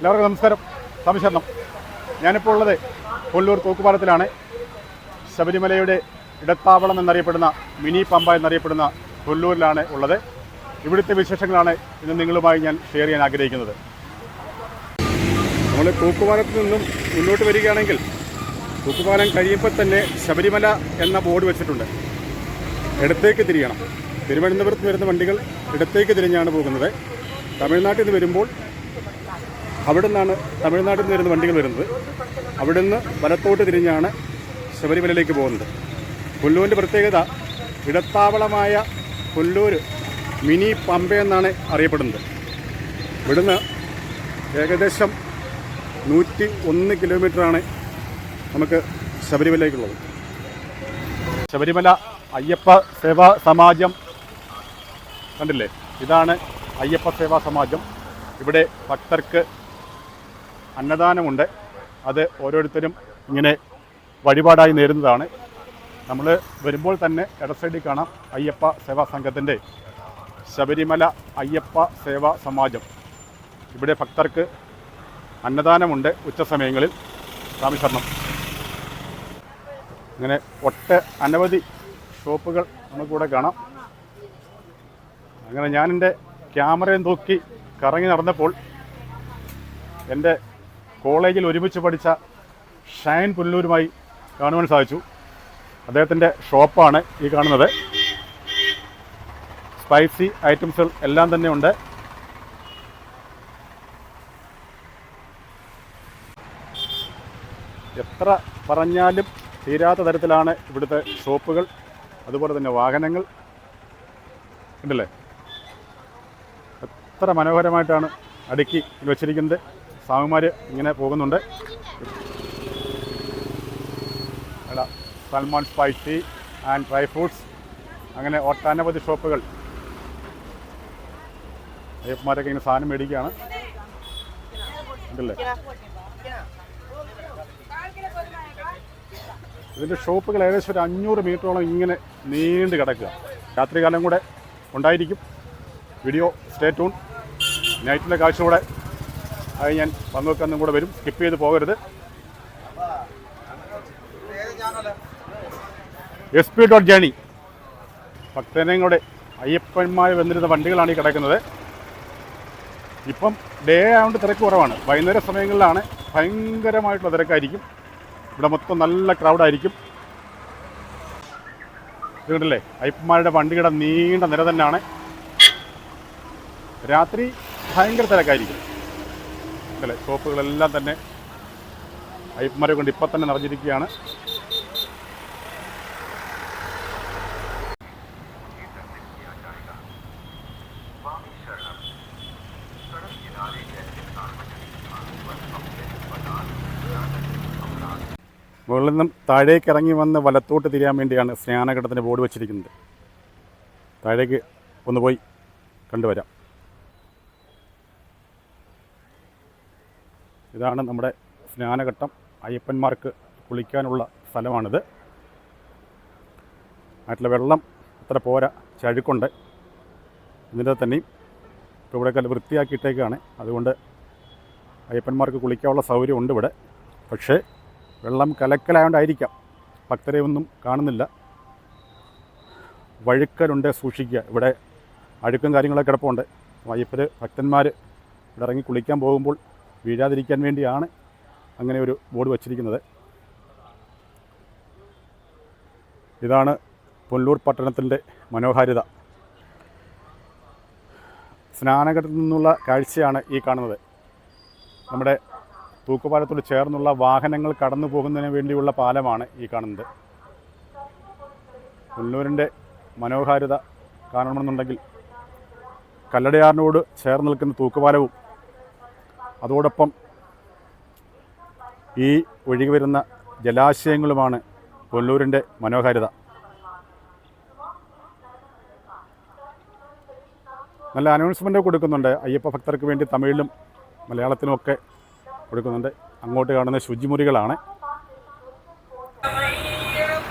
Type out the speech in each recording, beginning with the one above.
എല്ലാവർക്കും നമസ്കാരം. സംശരണം. ഞാനിപ്പോൾ ഉള്ളത് കൊല്ലൂർ തൂക്കുപാലത്തിലാണ്. ശബരിമലയുടെ ഇടത്താവളം എന്നറിയപ്പെടുന്ന മിനി പമ്പ എന്നറിയപ്പെടുന്ന കൊല്ലൂരിലാണ് ഉള്ളത്. ഇവിടുത്തെ വിശേഷങ്ങളാണ് ഇന്ന് നിങ്ങളുമായി ഞാൻ ഷെയർ ചെയ്യാൻ ആഗ്രഹിക്കുന്നത്. നമ്മൾ തൂക്കുപാലത്തിൽ നിന്നും മുന്നോട്ട് വരികയാണെങ്കിൽ തൂക്കുപാലം കഴിയുമ്പോൾ തന്നെ ശബരിമല എന്ന ബോർഡ് വെച്ചിട്ടുണ്ട്. ഇടത്തേക്ക് തിരിയണം. തിരുവനന്തപുരത്ത് വരുന്ന വണ്ടികൾ ഇടത്തേക്ക് തിരിഞ്ഞാണ് പോകുന്നത്. തമിഴ്നാട്ടിൽ നിന്ന് വരുമ്പോൾ അവിടെ നിന്നാണ് തമിഴ്നാട്ടിൽ നിന്ന് വരുന്ന വണ്ടികൾ വരുന്നത്. അവിടെ നിന്ന് വലത്തോട്ട് തിരിഞ്ഞാണ് ശബരിമലയിലേക്ക് പോകുന്നത്. കൊല്ലൂരിൻ്റെ പ്രത്യേകത ഇടത്താവളമായ കൊല്ലൂർ മിനി പമ്പ എന്നാണ് അറിയപ്പെടുന്നത്. ഇവിടുന്ന് ഏകദേശം 101 കിലോമീറ്ററാണ് നമുക്ക് ശബരിമലയിലേക്കുള്ളത്. ശബരിമല അയ്യപ്പ സേവാ സമാജം കണ്ടില്ലേ, ഇതാണ് അയ്യപ്പ സേവാ സമാജം. ഇവിടെ ഭക്തർക്ക് അന്നദാനമുണ്ട്. അത് ഓരോരുത്തരും ഇങ്ങനെ വഴിപാടായി നേരുന്നതാണ്. നമ്മൾ വരുമ്പോൾ തന്നെ ഇട സൈഡിൽ കാണാം അയ്യപ്പ സേവാ സംഘത്തിൻ്റെ ശബരിമല അയ്യപ്പ സേവാ സമാജം. ഇവിടെ ഭക്തർക്ക് അന്നദാനമുണ്ട് ഉച്ച സമയങ്ങളിൽ. രാമശരണം. അങ്ങനെ അനവധി ഷോപ്പുകൾ നമുക്കിവിടെ കാണാം. അങ്ങനെ ഞാനെൻ്റെ ക്യാമറയും തൂക്കി കറങ്ങി നടന്നപ്പോൾ എൻ്റെ കോളേജിൽ ഒരുമിച്ച് പഠിച്ച ഷൈൻ പുല്ലൂരുമായി കാണുവാൻ സാധിച്ചു. അദ്ദേഹത്തിൻ്റെ ഷോപ്പാണ് ഈ കാണുന്നത്. സ്പൈസി ഐറ്റംസുകൾ എല്ലാം തന്നെ ഉണ്ട്. എത്ര പറഞ്ഞാലും തീരാത്ത തരത്തിലാണ് ഇവിടുത്തെ ഷോപ്പുകൾ, അതുപോലെ തന്നെ വാഹനങ്ങൾ ഉണ്ടല്ലേ. എത്ര മനോഹരമായിട്ടാണ് അടുക്കി വെച്ചിരിക്കുന്നത്. സ്വാമിമാർ ഇങ്ങനെ പോകുന്നുണ്ട്. Salman spicy and dry fruits, അങ്ങനെ ഒട്ടനവധി ഷോപ്പുകൾ. അയ്യപ്പന്മാരൊക്കെ ഇങ്ങനെ സാധനം മേടിക്കുകയാണ് ഉണ്ടല്ലേ. ഇതിൻ്റെ ഷോപ്പുകൾ ഏകദേശം ഒരു 500 മീറ്ററോളം ഇങ്ങനെ നീണ്ടു കിടക്കുക. രാത്രികാലം കൂടെ ഉണ്ടായിരിക്കും. Video stay tune. നൈറ്റിലെ കാഴ്ച കൂടെ അത് ഞാൻ പങ്കുവെക്കാനും കൂടെ വരും. സ്കിപ്പ് ചെയ്ത് പോകരുത്. SP.Journey ഭക്തനെയും കൂടെ അയ്യപ്പന്മാർ വന്നിരുന്ന വണ്ടികളാണ് ഈ കിടക്കുന്നത്. ഇപ്പം ഡേ ആയതുകൊണ്ട് തിരക്ക് കുറവാണ്. വൈകുന്നേര സമയങ്ങളിലാണ് ഭയങ്കരമായിട്ടുള്ള തിരക്കായിരിക്കും. ഇവിടെ മൊത്തം നല്ല ക്രൗഡായിരിക്കും. ഇതുകൊണ്ടല്ലേ അയ്യപ്പന്മാരുടെ വണ്ടിയുടെ നീണ്ട നിര തന്നെയാണ്. രാത്രി ഭയങ്കര തിരക്കായിരിക്കും അല്ലേ. ഷോപ്പുകളെല്ലാം തന്നെ അയ്യപ്പന്മാരെ കൊണ്ട് ഇപ്പം തന്നെ നിറഞ്ഞിരിക്കുകയാണ്. മുകളിൽ നിന്നും താഴേക്ക് ഇറങ്ങി വന്ന് വലത്തോട്ട് തിരിയാൻ വേണ്ടിയാണ് സ്നാനഘട്ടത്തിൻ്റെ ബോർഡ് വെച്ചിരിക്കുന്നത്. താഴേക്ക് ഒന്ന് പോയി കണ്ടുവരാം. ഇതാണ് നമ്മുടെ സ്നാനഘട്ടം. അയ്യപ്പന്മാർക്ക് കുളിക്കാനുള്ള സ്ഥലമാണിത്. നാട്ടിലെ വെള്ളം അത്ര പോരാ, ചഴുക്കുണ്ട്. ഇതിൻ്റെ തന്നെയും ഇപ്പോൾ ഇവിടെയൊക്കെ വൃത്തിയാക്കിയിട്ടേക്കാണ്. അതുകൊണ്ട് അയ്യപ്പന്മാർക്ക് കുളിക്കാനുള്ള സൗകര്യം ഉണ്ട് ഇവിടെ. പക്ഷേ വെള്ളം കലക്കലായതുകൊണ്ടായിരിക്കാം ഭക്തരെ ഒന്നും കാണുന്നില്ല. വഴുക്കലുണ്ട്, സൂക്ഷിക്കുക. ഇവിടെ അഴുക്കും കാര്യങ്ങളൊക്കെ കിടപ്പുണ്ട്. ഭക്തന്മാർ ഇവിടെ ഇറങ്ങി കുളിക്കാൻ പോകുമ്പോൾ വീഴാതിരിക്കാൻ വേണ്ടിയാണ് അങ്ങനെ ഒരു ബോർഡ് വച്ചിരിക്കുന്നത്. ഇതാണ് കൊല്ലൂർ പട്ടണത്തിൻ്റെ മനോഹാരിത. സ്നാനഘട്ടത്തിൽ നിന്നുള്ള കാഴ്ചയാണ് ഈ കാണുന്നത്. നമ്മുടെ തൂക്കുപാലത്തോട് ചേർന്നുള്ള വാഹനങ്ങൾ കടന്നു പോകുന്നതിന് വേണ്ടിയുള്ള പാലമാണ് ഈ കാണുന്നത്. കൊല്ലൂരിൻ്റെ മനോഹാരിത കാണണമെന്നുണ്ടെങ്കിൽ കല്ലടയാറിനോട് ചേർന്ന് നിൽക്കുന്ന തൂക്കുപാലവും അതോടൊപ്പം ഈ ഒഴുകി വരുന്ന ജലാശയങ്ങളുമാണ് കൊല്ലൂരിൻ്റെ മനോഹാരിത. നല്ല അനൗൺസ്മെൻ്റ് കൊടുക്കുന്നുണ്ട്. അയ്യപ്പ ഭക്തർക്ക് വേണ്ടി തമിഴിലും മലയാളത്തിലുമൊക്കെ കൊടുക്കുന്നുണ്ട്. അങ്ങോട്ട് കാണുന്ന ശുചിമുറികളാണ്.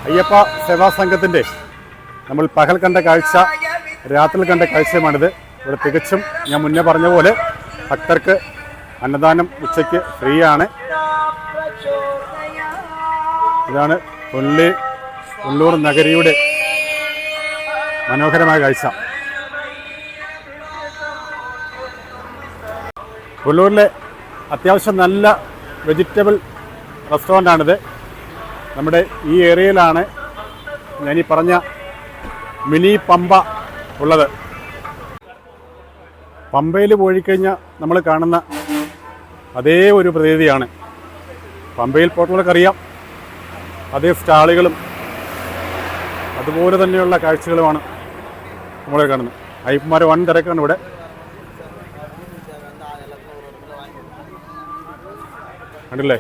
അയ്യപ്പ സേവാ സംഘത്തിൻ്റെ നമ്മൾ പകൽ കണ്ട കാഴ്ച രാത്രിയിൽ കണ്ട കാഴ്ചയുമാണിത്. ഇവിടെ തികച്ചും ഞാൻ മുന്നേ പറഞ്ഞ പോലെ ഭക്തർക്ക് അന്നദാനം ഉച്ചയ്ക്ക് ഫ്രീ ആണ്. ഇതാണ് പുല്ലൂർ നഗരിയുടെ മനോഹരമായ കാഴ്ച. പുല്ലൂരിലെ അത്യാവശ്യം നല്ല വെജിറ്റബിൾ റെസ്റ്റോറൻ്റാണിത്. നമ്മുടെ ഈ ഏരിയയിലാണ് ഞാനീ പറഞ്ഞ മിനി പമ്പ ഉള്ളത്. പമ്പയിൽ പോയിക്കഴിഞ്ഞാൽ നമ്മൾ കാണുന്ന അതേ ഒരു പ്രതീതിയാണ്. പമ്പയിൽ പോയിട്ടുള്ളവർക്ക് അറിയാം, അതേ സ്റ്റാളുകളും അതുപോലെ തന്നെയുള്ള കാഴ്ചകളുമാണ് നമ്മൾ കാണുന്നത്. അയ്യപ്പന്മാർ വൻ തിരക്കാണ് ഇവിടെ. കണ്ടില്ലേ,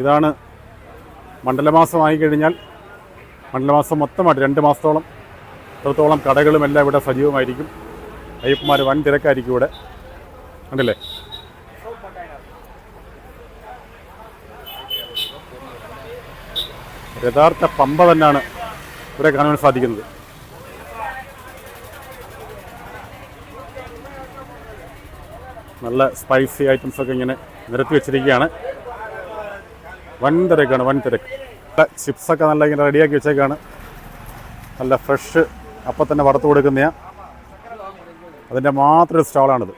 ഇതാണ് മണ്ഡലമാസമായി കഴിഞ്ഞാൽ മണ്ഡലമാസം മൊത്തമായിട്ട് 2 മാസത്തോളം അത്രത്തോളം കടകളും എല്ലാം ഇവിടെ സജീവമായിരിക്കും. അയ്യപ്പന്മാർ വൻ തിരക്കായിരിക്കും ഇവിടെ. കണ്ടില്ലേ, യഥാർത്ഥ പമ്പ തന്നെയാണ് ഇവിടെ കാണാൻ സാധിക്കുന്നത്. നല്ല സ്പൈസി ഐറ്റംസൊക്കെ ഇങ്ങനെ നിരത്തി വെച്ചിരിക്കുകയാണ്. വൻ തിരക്കാണ്, വൻ തിരക്ക്. ചിപ്സൊക്കെ നല്ല ഇങ്ങനെ റെഡിയാക്കി വെച്ചേക്കാണ്. നല്ല ഫ്രഷ് അപ്പം തന്നെ വറുത്ത് കൊടുക്കുന്നതാണ്. അതിൻ്റെ മാത്രം സ്റ്റാളാണിത്.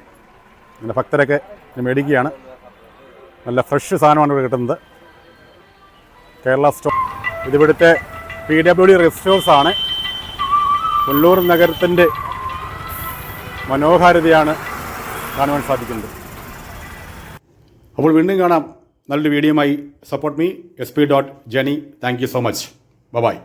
ഇങ്ങനെ ഭക്തരൊക്കെ മേടിക്കുകയാണ്. നല്ല ഫ്രഷ് സാധനമാണ് ഇവിടെ കിട്ടുന്നത്. കേരള സ്റ്റോർ ഇതിവിടുത്തെ PWD റെസ്റ്റ് ഹൗസാണ്. പുല്ലൂർ നഗരത്തിൻ്റെ മനോഹാരിതയാണ് കാണുവാൻ സാധിക്കുന്നത്. അപ്പോൾ വീണ്ടും കാണാം നല്ലൊരു വീഡിയോയുമായി. Support me SP.Jenny. Thank you so much. By.